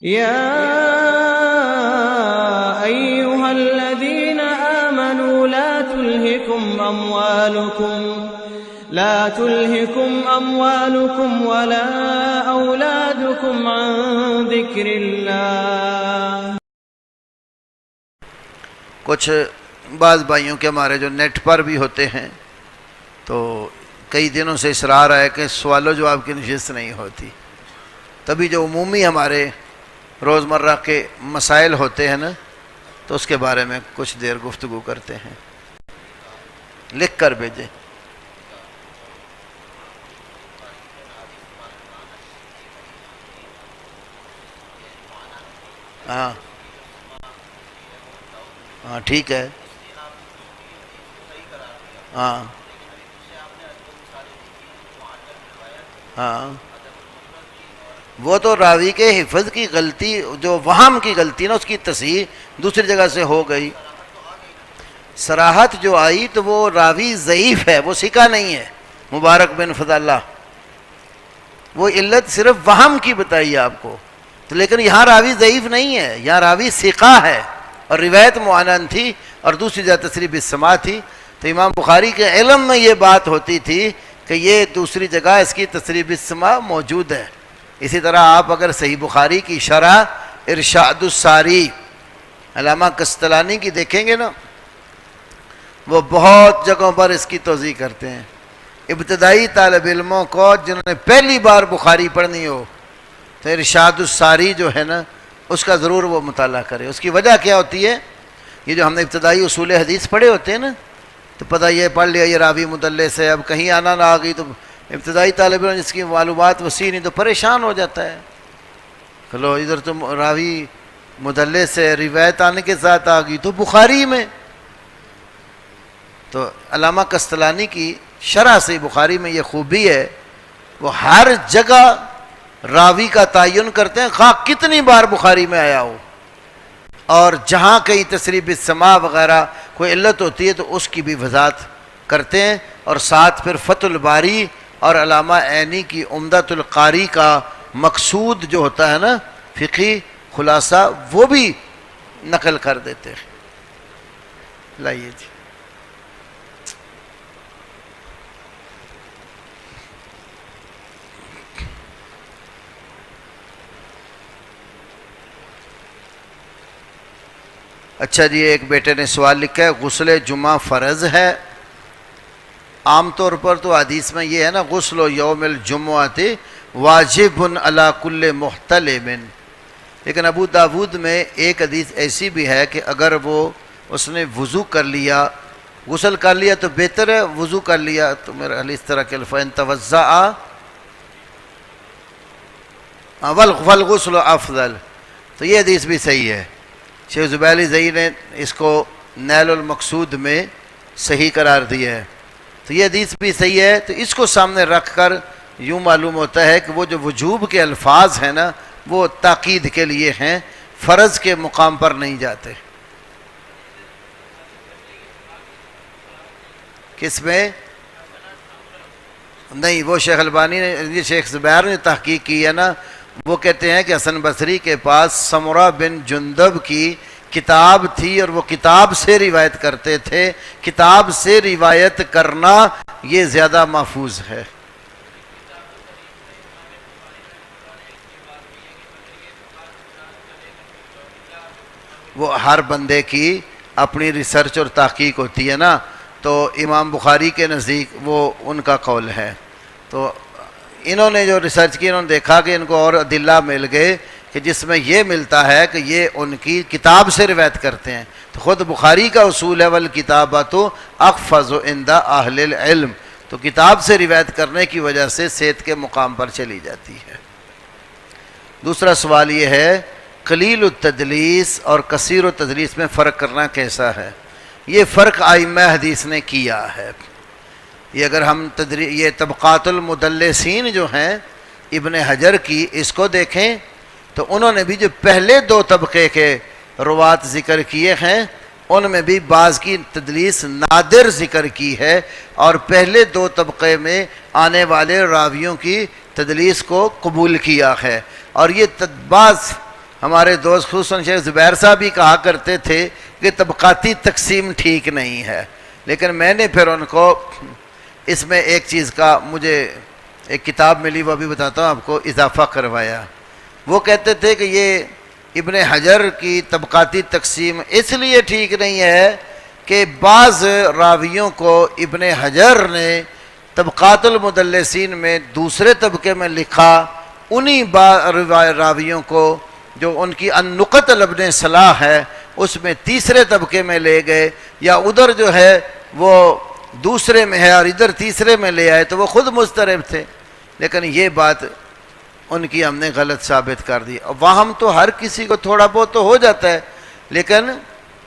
يا أيها الذين آمنوا لا تلهكم أموالكم ولا أولادكم عن ذكر الله. کچھ بعض بھائیوں کے ہمارے جو نیٹ پر بھی ہوتے ہیں تو کئی دنوں سے اصرار ہے کہ سوال و جواب کی نشست نہیں ہوتی. تبھی جو عمومی ہمارے روزمرہ کے مسائل ہوتے ہیں نا تو اس کے بارے میں کچھ دیر گفتگو کرتے ہیں. لکھ کر بھیجیں. ہاں ہاں ٹھیک ہے. ہاں ہاں وہ تو راوی کے حفظ کی غلطی، جو وہم کی غلطی نا، اس کی تصحیح دوسری جگہ سے ہو گئی. صراحت جو آئی تو وہ راوی ضعیف ہے، وہ ثقہ نہیں ہے. مبارک بن فضالہ وہ علت صرف وہم کی بتائی آپ کو، تو لیکن یہاں راوی ضعیف نہیں ہے، یہاں راوی ثقہ ہے اور روایت معانن تھی اور دوسری جگہ تصریح بالسماع تھی. تو امام بخاری کے علم میں یہ بات ہوتی تھی کہ یہ دوسری جگہ اس کی تصریح بالسماع موجود ہے. اسی طرح آپ اگر صحیح بخاری کی شرح ارشاد الساری علامہ قسطلانی کی دیکھیں گے نا، وہ بہت جگہوں پر اس کی توضیح کرتے ہیں. ابتدائی طالب علموں کو جنہوں نے پہلی بار بخاری پڑھنی ہو تو ارشاد الساری جو ہے نا اس کا ضرور وہ مطالعہ کرے. اس کی وجہ کیا ہوتی ہے؟ یہ جو ہم نے ابتدائی اصول حدیث پڑھے ہوتے ہیں نا، تو پتہ یہ پڑھ لیا یہ راوی مدلس ہے، اب کہیں آنا نہ آ گئی تو ابتدائی طالب علم جس کی معلومات وسیع نہیں تو پریشان ہو جاتا ہے. چلو ادھر تو راوی مدلس ہے، روایت آنے کے ساتھ آ گئی تو بخاری میں. تو علامہ قسطلانی کی شرح سے بخاری میں یہ خوبی ہے، وہ ہر جگہ راوی کا تعین کرتے ہیں، خواہ کتنی بار بخاری میں آیا ہو، اور جہاں کہیں تصریح بالسماع وغیرہ کوئی علت ہوتی ہے تو اس کی بھی وضاحت کرتے ہیں. اور ساتھ پھر فتح الباری اور علامہ عینی کی عمدۃ القاری کا مقصود جو ہوتا ہے نا فقہی خلاصہ، وہ بھی نقل کر دیتے ہیں. لائیے جی. اچھا جی، ایک بیٹے نے سوال لکھا ہے، غسل جمعہ فرض ہے؟ عام طور پر تو حدیث میں یہ ہے نا، غسل یوم الجمعۃ واجب علی کل محتلم. لیکن ابو داود میں ایک حدیث ایسی بھی ہے کہ اگر اس نے وضو کر لیا، غسل کر لیا تو بہتر ہے، وضو کر لیا تو میرا خیال اس طرح کے فَإِن تَوَضَّأَ وَالْغُسْلُ أَفْضَلُ. تو یہ حدیث بھی صحیح ہے. شیخ زبیلی زئی نے اس کو نیل المقصود میں صحیح قرار دیا ہے. تو یہ حدیث بھی صحیح ہے. تو اس کو سامنے رکھ کر یوں معلوم ہوتا ہے کہ وہ جو وجوب کے الفاظ ہیں نا وہ تاکید کے لیے ہیں، فرض کے مقام پر نہیں جاتے. کس میں؟ نہیں، وہ شیخ البانی نے، شیخ زبیر نے تحقیق کی ہے نا، وہ کہتے ہیں کہ حسن بصری کے پاس سمرہ بن جندب کی کتاب تھی اور وہ کتاب سے روایت کرتے تھے. کتاب سے روایت کرنا یہ زیادہ محفوظ ہے. وہ ہر بندے کی اپنی ریسرچ اور تحقیق ہوتی ہے نا. تو امام بخاری کے نزدیک وہ ان کا قول ہے. تو انہوں نے جو ریسرچ کی، انہوں نے دیکھا کہ ان کو اور ادلہ مل گئے کہ جس میں یہ ملتا ہے کہ یہ ان کی کتاب سے روایت کرتے ہیں. تو خود بخاری کا اصول ہے والکتابۃ احفظ عند اہل العلم. تو کتاب سے روایت کرنے کی وجہ سے صحت کے مقام پر چلی جاتی ہے. دوسرا سوال یہ ہے، قلیل التدلیس اور کثیر التدلیس میں فرق کرنا کیسا ہے؟ یہ فرق ائمہ حدیث نے کیا ہے. یہ اگر ہم یہ طبقات المدلسین جو ہیں ابن حجر کی، اس کو دیکھیں تو انہوں نے بھی جو پہلے دو طبقے کے روات ذکر کیے ہیں ان میں بھی بعض کی تدلیس نادر ذکر کی ہے، اور پہلے دو طبقے میں آنے والے راویوں کی تدلیس کو قبول کیا ہے. اور یہ بعض ہمارے دوست خصوصاً شیخ زبیر صاحب بھی کہا کرتے تھے کہ طبقاتی تقسیم ٹھیک نہیں ہے، لیکن میں نے پھر ان کو اس میں ایک چیز کا مجھے ایک کتاب ملی، وہ بھی بتاتا ہوں آپ کو، اضافہ کروایا۔ وہ کہتے تھے کہ یہ ابن حجر کی طبقاتی تقسیم اس لیے ٹھیک نہیں ہے کہ بعض راویوں کو ابن حجر نے طبقات المدلسین میں دوسرے طبقے میں لکھا، انہی راویوں کو جو ان کی النقط ابن صلاح ہے اس میں تیسرے طبقے میں لے گئے، یا ادھر جو ہے وہ دوسرے میں ہے اور ادھر تیسرے میں لے آئے، تو وہ خود مضطرب تھے۔ لیکن یہ بات ان کی ہم نے غلط ثابت کر دی۔ وہم تو ہر کسی کو تھوڑا بہت تو ہو جاتا ہے، لیکن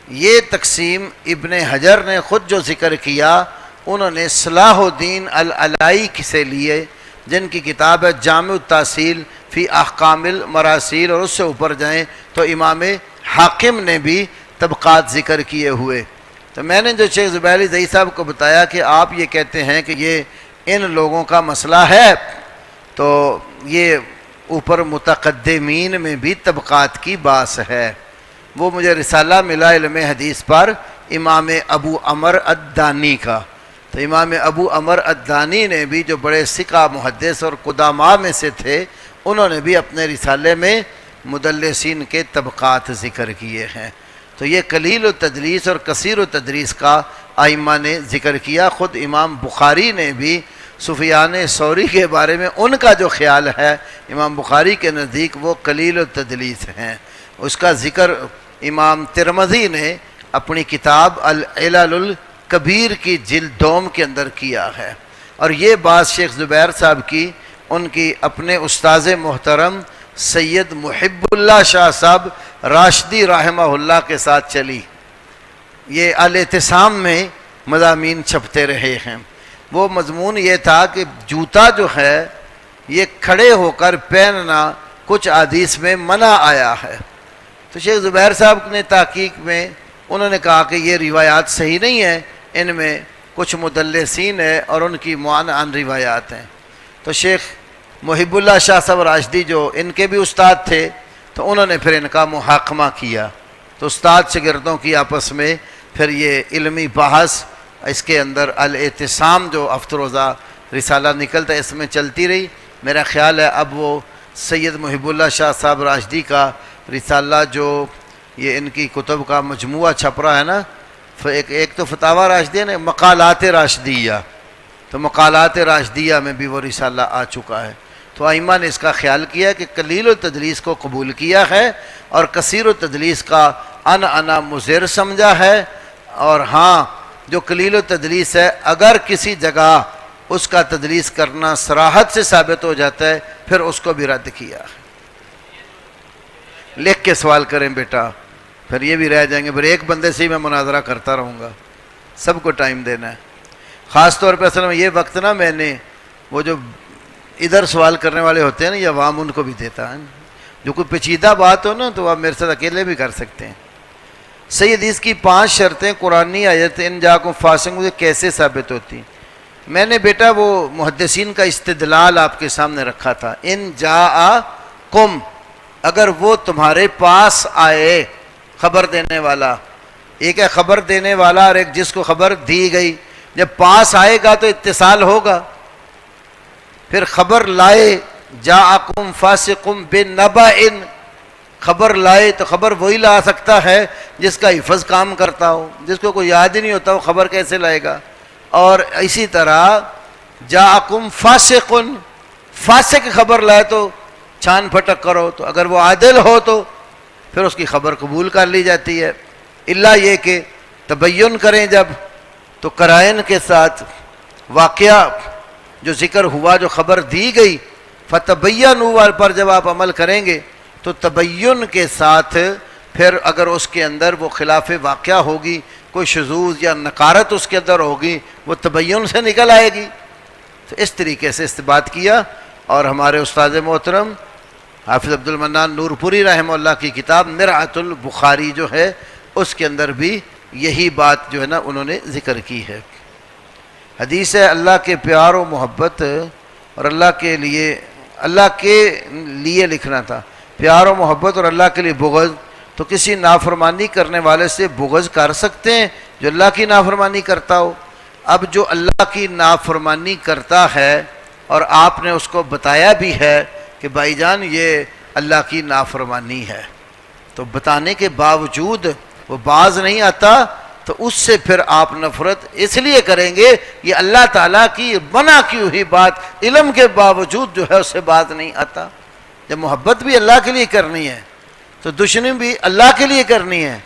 یہ تقسیم ابن حجر نے خود جو ذکر کیا، انہوں نے صلاح الدین العلائی سے لیے، جن کی کتاب ہے جامع التحصیل فی احکام المراسیل، اور اس سے اوپر جائیں تو امام حاکم نے بھی طبقات ذکر کیے ہوئے۔ تو میں نے جو شیخ زبیر علی زئی صاحب کو بتایا کہ آپ یہ کہتے ہیں کہ یہ ان لوگوں کا مسئلہ ہے، تو یہ اوپر متقدمین میں بھی طبقات کی باس ہے۔ وہ مجھے رسالہ ملا علم حدیث پر امام ابو عمر الدانی کا، تو امام ابو عمر الدانی نے بھی، جو بڑے ثقہ محدث اور قداماء میں سے تھے، انہوں نے بھی اپنے رسالے میں مدلسین کے طبقات ذکر کیے ہیں۔ تو یہ قلیل التدلیس اور کثیر التدلیس کا ائمہ نے ذکر کیا۔ خود امام بخاری نے بھی سفیان ثوری کے بارے میں ان کا جو خیال ہے، امام بخاری کے نزدیک وہ قلیل التدلیس ہیں۔ اس کا ذکر امام ترمذی نے اپنی کتاب العلل الکبیر کی جلد دوم کے اندر کیا ہے۔ اور یہ بات شیخ زبیر صاحب کی ان کی اپنے استاذ محترم سید محب اللہ شاہ صاحب راشدی رحمہ اللہ کے ساتھ چلی۔ یہ الاعتصام میں مضامین چھپتے رہے ہیں۔ وہ مضمون یہ تھا کہ جوتا جو ہے یہ کھڑے ہو کر پہننا کچھ احادیث میں منع آیا ہے۔ تو شیخ زبیر صاحب نے تحقیق میں انہوں نے کہا کہ یہ روایات صحیح نہیں ہیں، ان میں کچھ مدلسین ہیں اور ان کی معن روایات ہیں۔ تو شیخ محب اللہ شاہ صاحب راشدی جو ان کے بھی استاد تھے، تو انہوں نے پھر ان کا محاکمہ کیا۔ تو استاد شاگردوں کی آپس میں پھر یہ علمی بحث اس کے اندر الاعتصام جو افروزہ رسالہ نکلتا ہے اس میں چلتی رہی۔ میرا خیال ہے اب وہ سید محب اللہ شاہ صاحب راشدی کا رسالہ جو یہ ان کی کتب کا مجموعہ چھپ رہا ہے نا، ایک تو فتاوی راشدیہ نے مقالات راشدیہ، تو مقالات راشدیہ میں بھی وہ رسالہ آ چکا ہے۔ تو ائمہ نے اس کا خیال کیا کہ قلیل التدلیس کو قبول کیا ہے اور کثیر التدلیس کا انا مضر سمجھا ہے، اور ہاں جو قلیل التدلیس ہے اگر کسی جگہ اس کا تدلیس کرنا صراحت سے ثابت ہو جاتا ہے پھر اس کو بھی رد کیا ہے۔ لکھ کے سوال کریں بیٹا، پھر یہ بھی رہ جائیں گے، پھر ایک بندے سے ہی میں مناظرہ کرتا رہوں گا، سب کو ٹائم دینا ہے۔ خاص طور پہ اصل میں یہ وقت نا میں نے وہ جو ادھر سوال کرنے والے ہوتے ہیں نا، یہ عوام ان کو بھی دیتا ہے، جو کوئی پیچیدہ بات ہو نا تو آپ میرے ساتھ اکیلے بھی کر سکتے ہیں۔ صحیح حدیث کی 5 شرطیں قرآنی آیت ان جاکم فاسق مجھے کیسے ثابت ہوتی؟ میں نے بیٹا وہ محدثین کا استدلال آپ کے سامنے رکھا تھا۔ ان جاءکم، اگر وہ تمہارے پاس آئے، خبر دینے والا، ایک ہے خبر دینے والا اور ایک جس کو خبر دی گئی، جب پاس آئے گا تو اتصال ہوگا۔ پھر خبر لائے، جاءکم فاسقم بنبأ، خبر لائے تو خبر وہی لا سکتا ہے جس کا حفظ کام کرتا ہو، جس کو کوئی یاد ہی نہیں ہوتا وہ خبر کیسے لائے گا؟ اور اسی طرح جاءکم فاسق، فاسق خبر لائے تو چھان پھٹک کرو، تو اگر وہ عادل ہو تو پھر اس کی خبر قبول کر لی جاتی ہے، الا یہ کہ تبین کریں جب، تو قرائن کے ساتھ واقعہ جو ذکر ہوا، جو خبر دی گئی، فتبینوا پر جب آپ عمل کریں گے تو تبین کے ساتھ پھر اگر اس کے اندر وہ خلاف واقعہ ہوگی، کوئی شذوذ یا نکارت اس کے اندر ہوگی، وہ تبین سے نکل آئے گی۔ تو اس طریقے سے استنباط کیا، اور ہمارے استاد محترم حافظ عبد المنان نور پوری رحمہ اللہ کی کتاب مرعۃ البخاری جو ہے اس کے اندر بھی یہی بات جو ہے نا انہوں نے ذکر کی ہے۔ حدیث ہے اللہ کے پیار و محبت اور اللہ کے لیے لکھنا تھا، پیار و محبت اور اللہ کے لیے بغض، تو کسی نافرمانی کرنے والے سے بغض کر سکتے ہیں جو اللہ کی نافرمانی کرتا ہو؟ اب جو اللہ کی نافرمانی کرتا ہے اور آپ نے اس کو بتایا بھی ہے کہ بھائی جان یہ اللہ کی نافرمانی ہے، تو بتانے کے باوجود وہ باز نہیں آتا، تو اس سے پھر آپ نفرت اس لیے کریں گے، یہ اللہ تعالیٰ کی منع کی ہوئی بات علم کے باوجود جو ہے اس سے بات نہیں آتا۔ جب محبت بھی اللہ کے لیے کرنی ہے تو دشمنی بھی اللہ کے لیے کرنی ہے،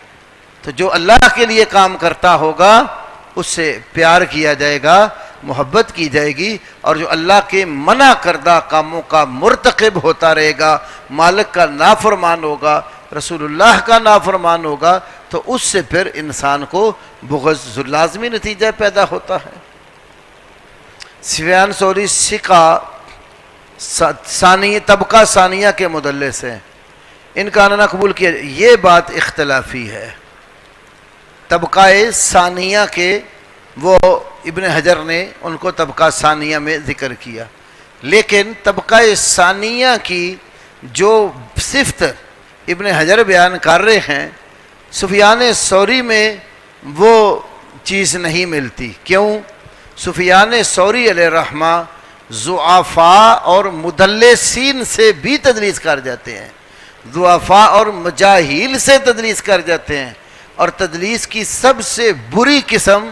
تو جو اللہ کے لیے کام کرتا ہوگا اس سے پیار کیا جائے گا، محبت کی جائے گی، اور جو اللہ کے منع کردہ کاموں کا مرتکب ہوتا رہے گا، مالک کا نافرمان ہوگا، رسول اللہ کا نافرمان ہوگا، تو اس سے پھر انسان کو بغض لازمی نتیجہ پیدا ہوتا ہے۔ سفیان ثوری ثقہ ثانیہ طبقہ ثانیہ کے مدلس ہیں، ان کا آنا قبول کیا، یہ بات اختلافی ہے۔ طبقہ ثانیہ کے وہ ابن حجر نے ان کو طبقہ ثانیہ میں ذکر کیا، لیکن طبقہ ثانیہ کی جو صفت ابن حجر بیان کر رہے ہیں، سفیان ثوری میں وہ چیز نہیں ملتی۔ کیوں؟ سفیان ثوری علیہ الرحمہ ضعفاء اور مدلسین سے بھی تدلیس کر جاتے ہیں، ضعفاء اور مجاہیل سے تدلیس کر جاتے ہیں، اور تدلیس کی سب سے بری قسم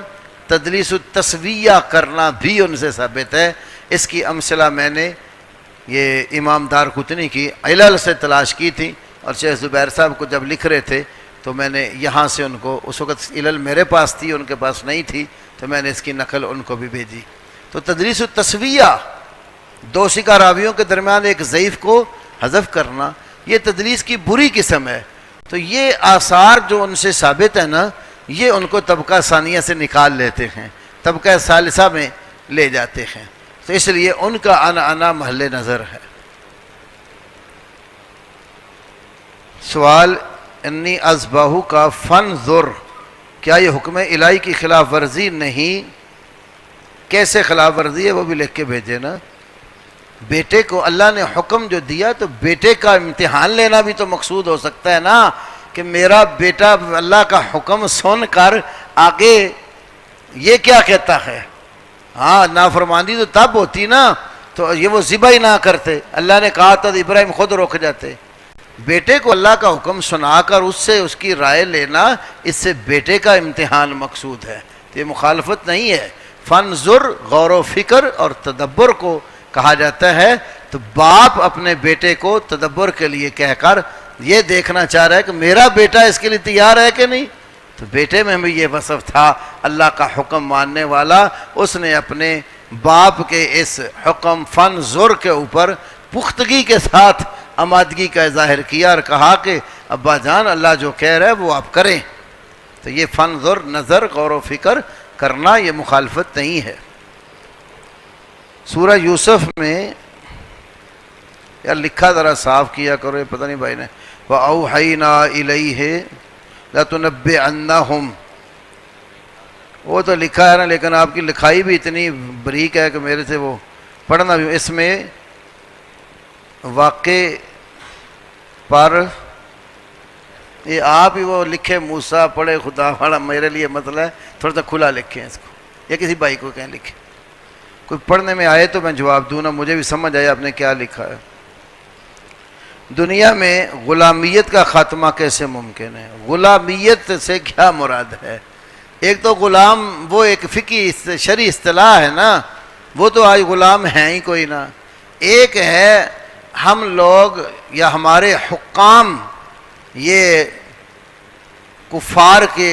تدلیس التسویہ کرنا بھی ان سے ثابت ہے۔ اس کی امثلہ میں نے یہ امام دارقطنی کی علل سے تلاش کی تھی، اور شیخ زبیر صاحب کو جب لکھ رہے تھے تو میں نے یہاں سے ان کو، اس وقت علل میرے پاس تھی ان کے پاس نہیں تھی، تو میں نے اس کی نقل ان کو بھی بھیجی۔ تو تدلیس التسویہ، دو ثقہ راویوں کے درمیان ایک ضعیف کو حذف کرنا، یہ تدلیس کی بری قسم ہے۔ تو یہ آثار جو ان سے ثابت ہے نا، یہ ان کو طبقہ ثانیہ سے نکال لیتے ہیں، طبقہ ثالثہ میں لے جاتے ہیں، تو اس لیے ان کا انا محل نظر ہے۔ سوال انی اذبحو کا فانظر، کیا یہ حکم الہی کی خلاف ورزی نہیں؟ کیسے خلاف ورزی ہے وہ بھی لکھ کے بھیجے نا۔ بیٹے کو اللہ نے حکم جو دیا تو بیٹے کا امتحان لینا بھی تو مقصود ہو سکتا ہے نا، کہ میرا بیٹا اللہ کا حکم سن کر آگے یہ کیا کہتا ہے۔ ہاں نافرمانی تو تب ہوتی نا، تو یہ وہ ذبح ہی نہ کرتے، اللہ نے کہا تھا ابراہیم خود رک جاتے۔ بیٹے کو اللہ کا حکم سنا کر اس سے اس کی رائے لینا، اس سے بیٹے کا امتحان مقصود ہے، تو یہ مخالفت نہیں ہے۔ فانظر، غور و فکر اور تدبر کو کہا جاتا ہے، تو باپ اپنے بیٹے کو تدبر کے لیے کہہ کر یہ دیکھنا چاہ رہا ہے کہ میرا بیٹا اس کے لیے تیار ہے کہ نہیں۔ تو بیٹے میں بھی یہ وصف تھا، اللہ کا حکم ماننے والا، اس نے اپنے باپ کے اس حکم فانظر کے اوپر پختگی کے ساتھ آمادگی کا ظاہر کیا اور کہا کہ ابا جان اللہ جو کہہ رہا ہے وہ آپ کریں۔ تو یہ فانظر، نظر، غور و فکر کرنا، یہ مخالفت نہیں ہے۔ سورہ یوسف میں یار لکھا ذرا صاف کیا کرو، یہ پتہ نہیں بھائی نے، وَأَوْحَيْنَا إِلَيْهِ لَتُنَبِّئَنَّهُمْ، وہ تو لکھا ہے نا، لیکن آپ کی لکھائی بھی اتنی بریک ہے کہ میرے سے وہ پڑھنا بھی، اس میں واقع پر یہ آپ ہی وہ لکھے، موسیٰ پڑھے خدا والا، میرے لیے مسئلہ ہے، تھوڑا سا کھلا لکھیں اس کو، یا کسی بھائی کو کہیں لکھیں، کوئی پڑھنے میں آئے تو میں جواب دوں نا، مجھے بھی سمجھ آئے آپ نے کیا لکھا ہے۔ دنیا میں غلامیت کا خاتمہ کیسے ممکن ہے؟ غلامیت سے کیا مراد ہے؟ ایک تو غلام وہ ایک فقہی شرعی اصطلاح ہے نا، وہ تو آج غلام ہیں ہی کوئی نہ۔ ایک ہے ہم لوگ یا ہمارے حکام یہ کفار کے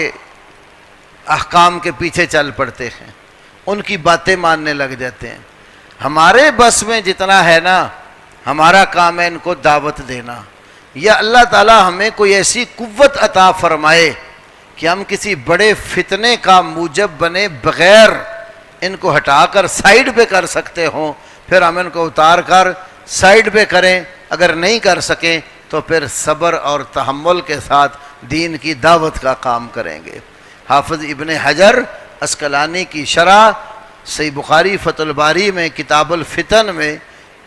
احکام کے پیچھے چل پڑتے ہیں، ان کی باتیں ماننے لگ جاتے ہیں۔ ہمارے بس میں جتنا ہے نا، ہمارا کام ہے ان کو دعوت دینا، یا اللہ تعالی ہمیں کوئی ایسی قوت عطا فرمائے کہ ہم کسی بڑے فتنے کا موجب بنے بغیر ان کو ہٹا کر سائیڈ پہ کر سکتے ہوں، پھر ہم ان کو اتار کر سائیڈ پہ کریں۔ اگر نہیں کر سکیں تو پھر صبر اور تحمل کے ساتھ دین کی دعوت کا کام کریں گے۔ حافظ ابن حجر عسقلانی کی شرح صحیح بخاری فتح الباری میں کتاب الفتن میں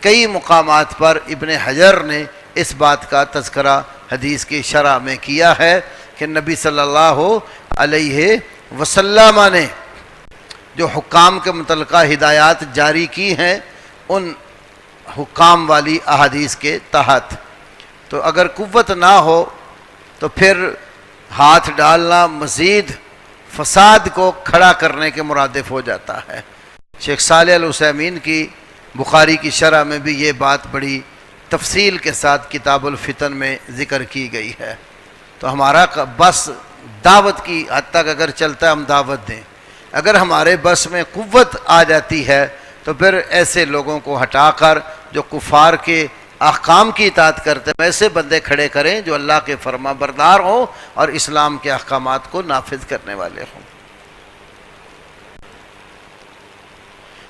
کئی مقامات پر ابن حجر نے اس بات کا تذکرہ حدیث کی شرح میں کیا ہے کہ نبی صلی اللہ علیہ وسلم نے جو حکام کے متعلقہ ہدایات جاری کی ہیں ان حکام والی احادیث کے تحت، تو اگر قوت نہ ہو تو پھر ہاتھ ڈالنا مزید فساد کو کھڑا کرنے کے مرادف ہو جاتا ہے۔ شیخ صالح العثیمین کی بخاری کی شرح میں بھی یہ بات بڑی تفصیل کے ساتھ کتاب الفتن میں ذکر کی گئی ہے۔ تو ہمارا بس دعوت کی حد تک اگر چلتا ہے ہم دعوت دیں، اگر ہمارے بس میں قوت آ جاتی ہے تو پھر ایسے لوگوں کو ہٹا کر جو کفار کے احکام کی اطاعت کرتے ہیں ایسے بندے کھڑے کریں جو اللہ کے فرما بردار ہوں اور اسلام کے احکامات کو نافذ کرنے والے ہوں۔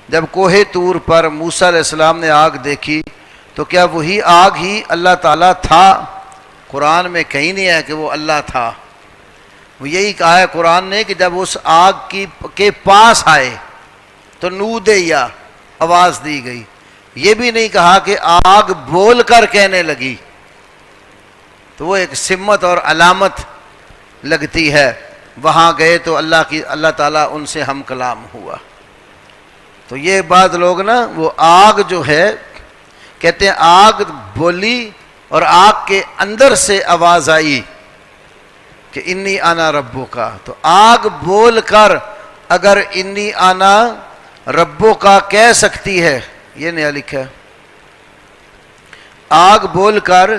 جب کوہ طور پر موسیٰ علیہ السلام نے آگ دیکھی تو کیا وہی آگ ہی اللہ تعالیٰ تھا؟ قرآن میں کہیں نہیں ہے کہ وہ اللہ تھا۔ وہ یہی کہا ہے قرآن نے کہ جب اس آگ کے پاس آئے تو نودیا آواز دی گئی، یہ بھی نہیں کہا کہ آگ بول کر کہنے لگی، تو وہ ایک سمت اور علامت لگتی ہے۔ وہاں گئے تو اللہ تعالیٰ ان سے ہم کلام ہوا۔ تو یہ بعض لوگ نا وہ آگ جو ہے کہتے ہیں آگ بولی اور آگ کے اندر سے آواز آئی کہ انی انا ربو کا، تو آگ بول کر اگر انی انا ربو کا کہہ سکتی ہے، یہ نیا لکھا ہے، آگ بول کر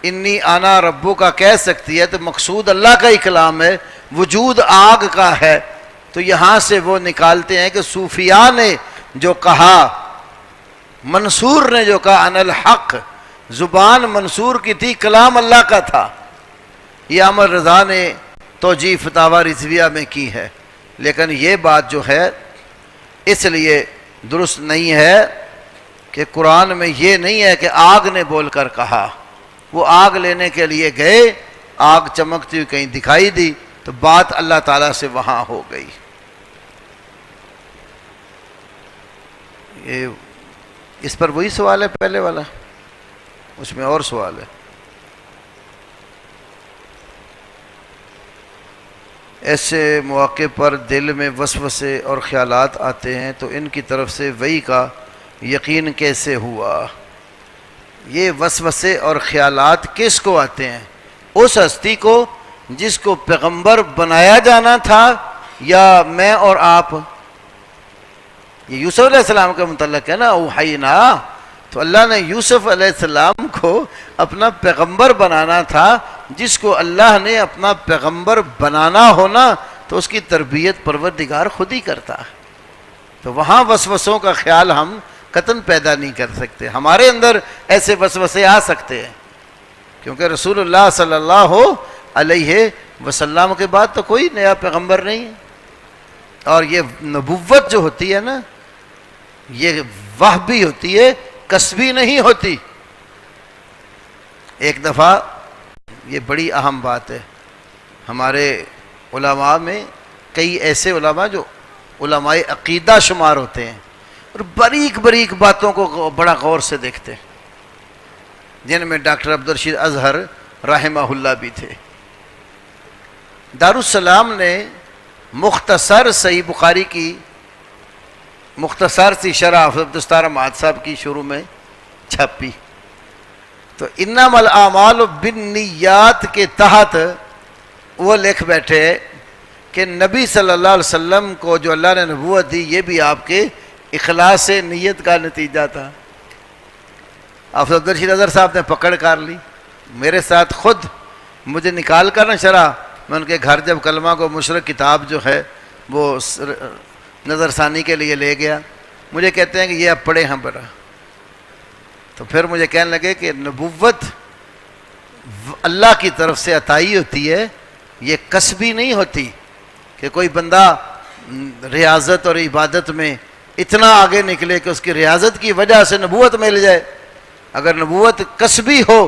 انی انا ربو کا کہہ سکتی ہے تو مقصود اللہ کا ہی کلام ہے، وجود آگ کا ہے۔ تو یہاں سے وہ نکالتے ہیں کہ صوفیاء نے جو کہا، منصور نے جو کہا ان الحق، زبان منصور کی تھی، کلام اللہ کا تھا۔ یہ احمد رضا نے توجیہ فتاوی رضویہ میں کی ہے، لیکن یہ بات جو ہے اس لیے درست نہیں ہے کہ قرآن میں یہ نہیں ہے کہ آگ نے بول کر کہا۔ وہ آگ لینے کے لیے گئے، آگ چمکتی ہوئی کہیں دکھائی دی تو بات اللہ تعالیٰ سے وہاں ہو گئی۔ یہ اس پر وہی سوال ہے پہلے والا، اس میں اور سوال ہے۔ ایسے مواقع پر دل میں وسوسے اور خیالات آتے ہیں تو ان کی طرف سے وحی کا یقین کیسے ہوا؟ یہ وسوسے اور خیالات کس کو آتے ہیں؟ اس ہستی کو جس کو پیغمبر بنایا جانا تھا، یا میں اور آپ؟ یہ یوسف علیہ السلام کے متعلق ہے نا، اوحینا، تو اللہ نے یوسف علیہ السلام کو اپنا پیغمبر بنانا تھا۔ جس کو اللہ نے اپنا پیغمبر بنانا ہونا تو اس کی تربیت پروردگار خود ہی کرتا ہے۔ تو وہاں وسوسوں کا خیال ہم قطعاً پیدا نہیں کر سکتے۔ ہمارے اندر ایسے وسوسے آ سکتے ہیں کیونکہ رسول اللہ صلی اللہ علیہ وسلم کے بعد تو کوئی نیا پیغمبر نہیں ہے، اور یہ نبوت جو ہوتی ہے نا، یہ وحبی ہوتی ہے، کسبی نہیں ہوتی۔ ایک دفعہ یہ بڑی اہم بات ہے، ہمارے علماء میں کئی ایسے علماء جو علماء عقیدہ شمار ہوتے ہیں اور باریک باریک باتوں کو بڑا غور سے دیکھتے ہیں، جن میں ڈاکٹر عبدالرشید اظہر رحمہ اللہ بھی تھے۔ دارالسلام نے مختصر صحیح بخاری کی مختصر سی شرح عبدالستار احمد صاحب کی شروع میں چھپی، تو انما الاعمال بالنیات کے تحت وہ لکھ بیٹھے کہ نبی صلی اللہ علیہ وسلم کو جو اللہ نے نبوت دی یہ بھی آپ کے اخلاص نیت کا نتیجہ تھا۔ حافظ عبدالرشید اظہر صاحب نے پکڑ کر لی، میرے ساتھ خود مجھے نکال کر نہ شرح، میں ان کے گھر جب کلمہ کو مشرق کتاب جو ہے وہ نظر ثانی کے لیے لے گیا، مجھے کہتے ہیں کہ یہ اب پڑھے ہیں برا، تو پھر مجھے کہنے لگے کہ نبوت اللہ کی طرف سے عطائی ہوتی ہے، یہ کسبی نہیں ہوتی کہ کوئی بندہ ریاضت اور عبادت میں اتنا آگے نکلے کہ اس کی ریاضت کی وجہ سے نبوت مل جائے۔ اگر نبوت کسبی ہو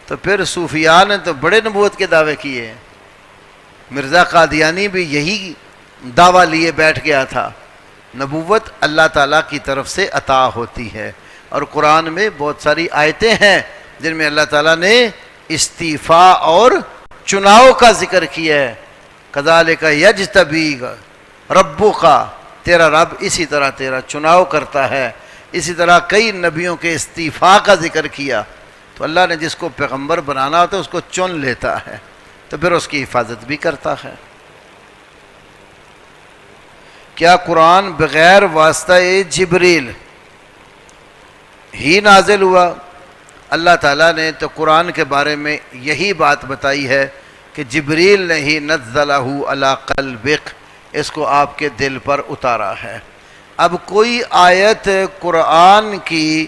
تو پھر صوفیاء نے تو بڑے نبوت کے دعوے کیے ہیں۔ مرزا قادیانی بھی یہی دعویٰ لیے بیٹھ گیا تھا۔ نبوت اللہ تعالیٰ کی طرف سے عطا ہوتی ہے، اور قرآن میں بہت ساری آیتیں ہیں جن میں اللہ تعالیٰ نے استعفاء اور چناؤ کا ذکر کیا ہے. کذالک یجتبیک ربک، تیرا رب اسی طرح تیرا چناؤ کرتا ہے. اسی طرح کئی نبیوں کے استعفاء کا ذکر کیا. تو اللہ نے جس کو پیغمبر بنانا ہوتا ہے اس کو چن لیتا ہے، تو پھر اس کی حفاظت بھی کرتا ہے. کیا قرآن بغیر واسطہ جبریل ہی نازل ہوا؟ اللہ تعالیٰ نے تو قرآن کے بارے میں یہی بات بتائی ہے کہ جبریل نے ہی نزلہ علی قلبک، اس کو آپ کے دل پر اتارا ہے. اب کوئی آیت قرآن کی